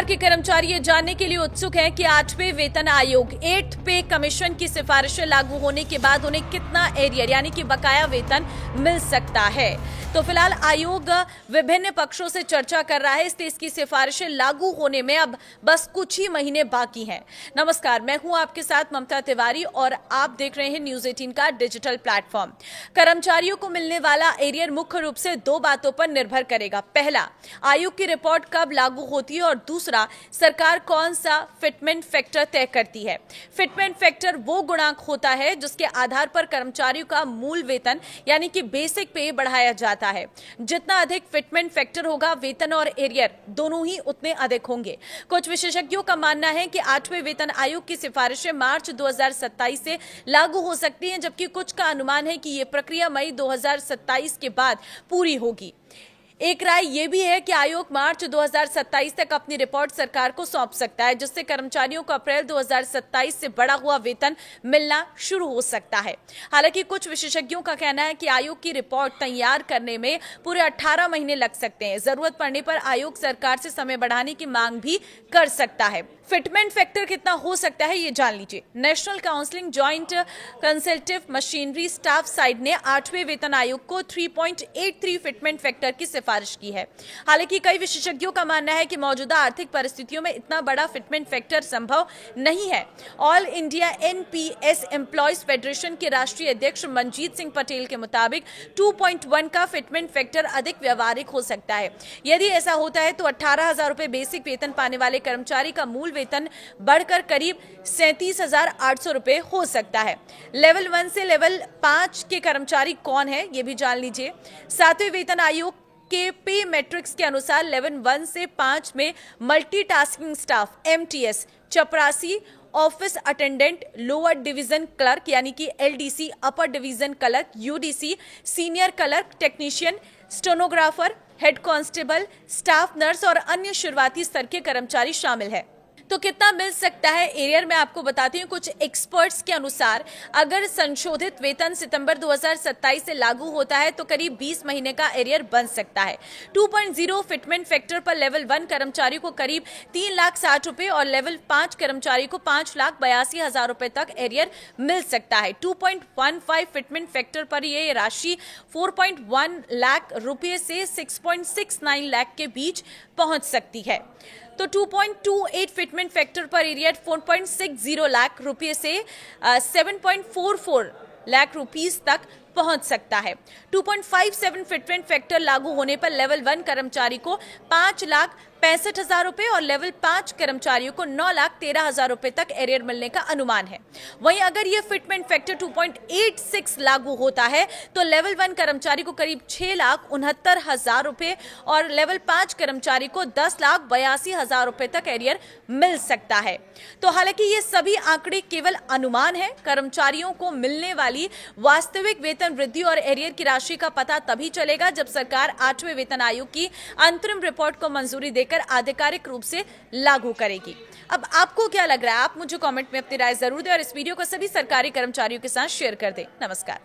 सरकार के कर्मचारी ये जानने के लिए उत्सुक हैं कि 8वें वेतन आयोग 8th पे कमीशन की सिफारिशें लागू होने के बाद उन्हें कितना एरियर यानी कि बकाया वेतन मिल सकता है। तो फिलहाल आयोग विभिन्न पक्षों से चर्चा कर रहा है, इसलिए इसकी सिफारिशें लागू होने में अब बस कुछ ही महीने बाकी हैं। नमस्कार, मैं हूं आपके साथ ममता तिवारी और आप देख रहे हैं न्यूज 18 का डिजिटल प्लेटफॉर्म। कर्मचारियों को मिलने वाला एरियर मुख्य रूप से दो बातों पर निर्भर करेगा। पहला, आयोग की रिपोर्ट कब लागू होती है और दूसरा, सरकार कौन सा फिटमेंट फैक्टर तय करती है। फिटमेंट फैक्टर वो गुणांक होता है जिसके आधार पर कर्मचारियों का मूल वेतन यानी कि बेसिक पे बढ़ाया जाता है। जितना अधिक फिटमेंट फैक्टर होगा, वेतन और एरियर दोनों ही उतने अधिक होंगे। कुछ विशेषज्ञों का मानना है कि 8वें वेतन आयोग की सिफारिशें मार्च 2027 से लागू हो सकती हैं, जबकि कुछ का अनुमान है कि यह प्रक्रिया मई 2027 के बाद पूरी होगी। एक राय यह भी है कि आयोग मार्च 2027 तक अपनी रिपोर्ट सरकार को सौंप सकता है, जिससे कर्मचारियों को अप्रैल 2027 से बढ़ा हुआ वेतन मिलना शुरू हो सकता है। हालांकि कुछ विशेषज्ञों का कहना है कि आयोग की रिपोर्ट तैयार करने में पूरे 18 महीने लग सकते हैं। जरूरत पड़ने पर आयोग सरकार से समय बढ़ाने की मांग भी कर सकता है। फिटमेंट फैक्टर कितना हो सकता है, ये जान लीजिए। National counselling joint consultative machinery staff side ने 8वें वेतन आयोग को 3.83 फिटमेंट फैक्टर की सिफारिश की है। हालांकि कई विशेषज्ञों का मानना है कि मौजूदा आर्थिक परिस्थितियों में इतना बड़ा फिटमेंट फैक्टर संभव नहीं है। All India NPS employees federation के राष्ट्रीय अध्यक्ष मनजीत सिंह पटेल के मुताबिक 2.1 का फिटमेंट फैक्टर अधिक व्यवहारिक हो सकता है। यदि ऐसा होता है तो 18,000 रुपए बेसिक वेतन पाने वाले कर्मचारी का मूल वेतन बढ़कर करीब 37,800 रुपए हो सकता है। लेवल 1 से लेवल 5 के कर्मचारी कौन है, ये भी जान लीजिए। 7वें वेतन आयोग के पे मैट्रिक्स के अनुसार लेवल 1 से 5 में मल्टीटास्किंग स्टाफ एमटीएस, चपरासी, office attendant, lower division clerk यानी कि LDC, upper division clerk UDC, senior clerk, technician, stenographer, head constable, staff nurse और अन्य शुरुआती स्तर के कर्मचारी शामिल है। तो कितना मिल सकता है एरियर में आपको बताती हूँ। कुछ एक्सपर्ट्स के अनुसार अगर संशोधित वेतन सितंबर 2027 से लागू होता है तो करीब 20 महीने का एरियर बन सकता है। 2.0 फिटमेंट फैक्टर पर लेवल 1 कर्मचारी को करीब 3,60,000 रुपए और लेवल 5 कर्मचारी को 5,82,000 रुपए तक एरियर मिल सकता है। 2.15 फिटमेंट फैक्टर पर यह राशि 4.1 लाख रुपए से 6.69 लाख के बीच पहुंच सकती है। तो 2.28 फिटमेंट फैक्टर पर एरियर 4.60 लाख रुपए से 7.44 लाख रुपीस तक पहुंच सकता है। 2.57 फिटमेंट फैक्टर लागू होने पर लेवल 1 कर्मचारी को 5,65,000 रुपए और लेवल 5 कर्मचारियों को 9,13,000 रुपए तक एरियर मिलने का अनुमान है। वहीं अगर यह फिटमेंट फैक्टर 2.86 लागू होता है तो लेवल 1 कर्मचारी को करीब 6,69,000 रुपए और लेवल 5 कर्मचारी को 10,82,000 रुपए तक एरियर मिल सकता है। तो हालांकि ये सभी आंकड़े केवल अनुमान है। कर्मचारियों को मिलने वाली वास्तविक वेतन वृद्धि और एरियर की राशि का पता तभी चलेगा जब सरकार 8वें वेतन आयोग की अंतरिम रिपोर्ट को मंजूरी देकर आधिकारिक रूप से लागू करेगी। अब आपको क्या लग रहा है, आप मुझे कमेंट में अपनी राय जरूर दें और इस वीडियो को सभी सरकारी कर्मचारियों के साथ शेयर कर दें। नमस्कार।